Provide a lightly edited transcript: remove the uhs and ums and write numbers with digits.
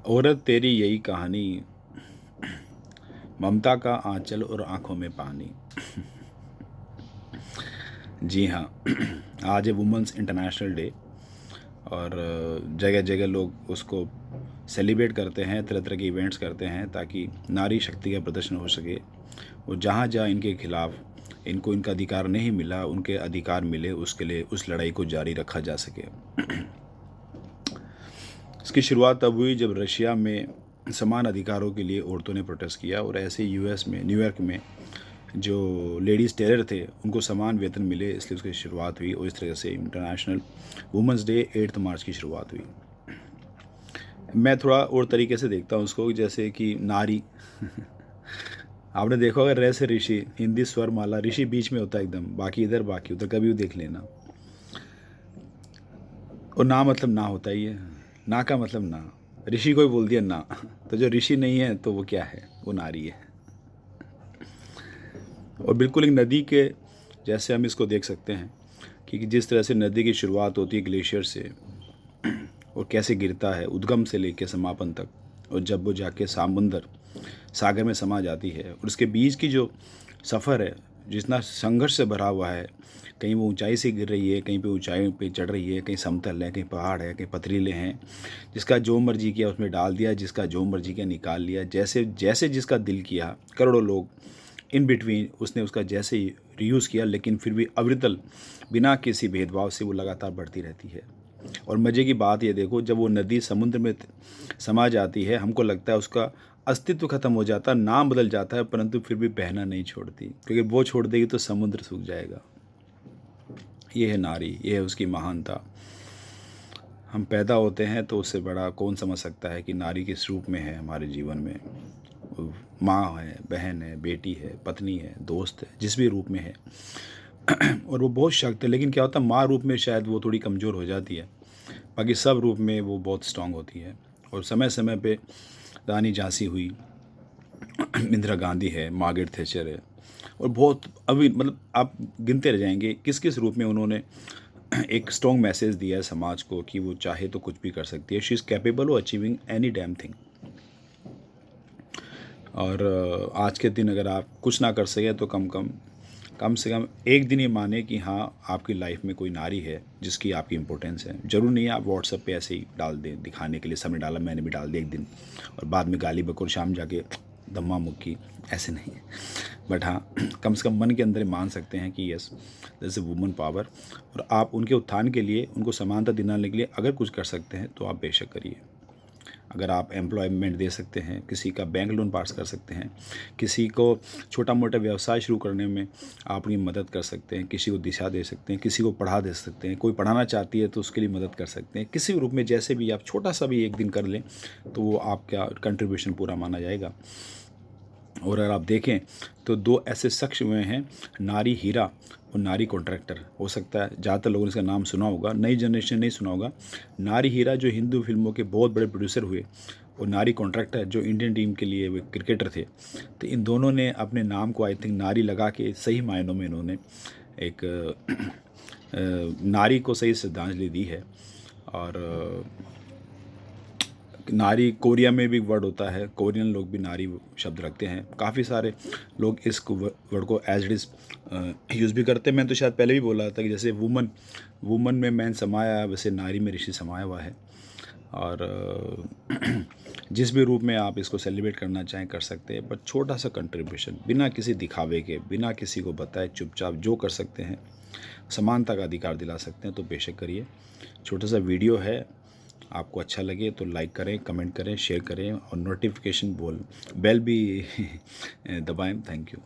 औरत तेरी यही कहानी, ममता का आंचल और आंखों में पानी। जी हाँ, आज है वुमेंस इंटरनेशनल डे और जगह जगह लोग उसको सेलिब्रेट करते हैं, तरह तरह के इवेंट्स करते हैं ताकि नारी शक्ति का प्रदर्शन हो सके। और जहाँ जहाँ इनके खिलाफ इनको इनका अधिकार नहीं मिला, उनके अधिकार मिले, उसके लिए उस लड़ाई को जारी रखा जा सके। इसकी शुरुआत तब हुई जब रशिया में समान अधिकारों के लिए औरतों ने प्रोटेस्ट किया, और ऐसे यूएस में, न्यूयॉर्क में जो लेडीज़ टेलर थे उनको समान वेतन मिले, इसलिए उसकी शुरुआत हुई। और इस तरह से इंटरनेशनल वुमेंस डे 8 मार्च की शुरुआत हुई। मैं थोड़ा और तरीके से देखता हूँ उसको, जैसे कि नारी आपने देखा होगा रे से ऋषि, हिंदी स्वर माला, ऋषि बीच में होता है एकदम, बाकी इधर बाकी उधर, कभी भी देख लेना। और ना मतलब ना होता ही है, ना का मतलब ना, ऋषि को ही बोल दिया ना, तो जो ऋषि नहीं है तो वो क्या है, वो नारी है। और बिल्कुल एक नदी के जैसे हम इसको देख सकते हैं कि जिस तरह से नदी की शुरुआत होती है ग्लेशियर से और कैसे गिरता है उद्गम से लेकर समापन तक, और जब वो जाके सागर में समा जाती है, और उसके बीच की जो सफ़र है जितना संघर्ष से भरा हुआ है, कहीं वो ऊंचाई से गिर रही है, कहीं पे ऊंचाई पे चढ़ रही है, कहीं समतल है, कहीं पहाड़ है, कहीं पथरीले हैं, जिसका जो मर्जी किया उसमें डाल दिया, जिसका जो मर्जी किया निकाल लिया, जैसे जैसे जिसका दिल किया, करोड़ों लोग इन बिटवीन उसने उसका जैसे रीयूज़ किया, लेकिन फिर भी अविरतल बिना किसी भेदभाव से वो लगातार बढ़ती रहती है। और मज़े की बात ये देखो, जब वो नदी समुद्र में समा जाती है, हमको लगता है उसका अस्तित्व खत्म हो जाता, नाम बदल जाता है, परंतु फिर भी बहना नहीं छोड़ती, क्योंकि वो छोड़ देगी तो समुद्र सूख जाएगा। ये है नारी, ये है उसकी महानता। हम पैदा होते हैं तो उससे बड़ा कौन समझ सकता है कि नारी किस रूप में है हमारे जीवन में। माँ है, बहन है, बेटी है, पत्नी है, दोस्त है, जिस भी रूप में है। और वो बहुत शक्त है, लेकिन क्या होता है माँ रूप में शायद वो थोड़ी कमज़ोर हो जाती है, बाकी सब रूप में वो बहुत स्ट्रांग होती है। और समय समय पे रानी झांसी हुई, इंदिरा गांधी है, मार्गरेट थैचर है, और बहुत अभी मतलब आप गिनते रह जाएंगे किस किस रूप में उन्होंने एक स्ट्रॉन्ग मैसेज दिया है समाज को कि वो चाहे तो कुछ भी कर सकती है। She is capable of achieving any damn thing. और आज के दिन अगर आप कुछ ना कर सके तो कम से कम एक दिन ये माने कि हाँ, आपकी लाइफ में कोई नारी है जिसकी आपकी इम्पोर्टेंस है। ज़रूर नहीं है आप व्हाट्सएप पे ऐसे ही डाल दें दिखाने के लिए, सबने डाला मैंने भी डाल दिया एक दिन, और बाद में गाली बकोर शाम जाके धम्मा मुक्की, ऐसे नहीं है। बट हाँ, कम से कम मन के अंदर मान सकते हैं कि yes, this is woman power, और आप उनके उत्थान के लिए, उनको समानता दिलाने के लिए अगर कुछ कर सकते हैं तो आप बेशक करिए। अगर आप एम्प्लॉयमेंट दे सकते हैं, किसी का बैंक लोन पास कर सकते हैं, किसी को छोटा मोटा व्यवसाय शुरू करने में आप उनकी मदद कर सकते हैं, किसी को दिशा दे सकते हैं, किसी को पढ़ा दे सकते हैं, कोई पढ़ाना चाहती है तो उसके लिए मदद कर सकते हैं, किसी भी रूप में जैसे भी आप छोटा सा भी एक दिन कर लें तो वो आपका कंट्रीब्यूशन पूरा माना जाएगा। और अगर आप देखें तो दो ऐसे शख्स हुए हैं, नारी हीरा और नारी कॉन्ट्रैक्टर। हो सकता है ज़्यादातर लोगों ने इसका नाम सुना होगा, नई जनरेशन नहीं सुना होगा। नारी हीरा जो हिंदू फिल्मों के बहुत बड़े प्रोड्यूसर हुए, और नारी कॉन्ट्रैक्टर जो इंडियन टीम के लिए वे क्रिकेटर थे। तो इन दोनों ने अपने नाम को आई थिंक नारी लगा के सही मायनों में इन्होंने एक नारी को सही श्रद्धांजलि दी है। और नारी कोरिया में भी वर्ड होता है, कोरियन लोग भी नारी शब्द रखते हैं, काफ़ी सारे लोग इस वर्ड को एज इट इज़ यूज़ भी करते हैं। मैं तो शायद पहले भी बोला था कि जैसे वुमन में मैन समाया है, वैसे नारी में ऋषि समाया हुआ है। और जिस भी रूप में आप इसको सेलिब्रेट करना चाहें कर सकते हैं, पर छोटा सा कंट्रीब्यूशन, बिना किसी दिखावे के, बिना किसी को बताए, चुपचाप जो कर सकते हैं, समानता का अधिकार दिला सकते हैं तो बेशक करिए। छोटा सा वीडियो है, आपको अच्छा लगे तो लाइक करें, कमेंट करें, शेयर करें, और नोटिफिकेशन बेल भी दबाएं। Thank you.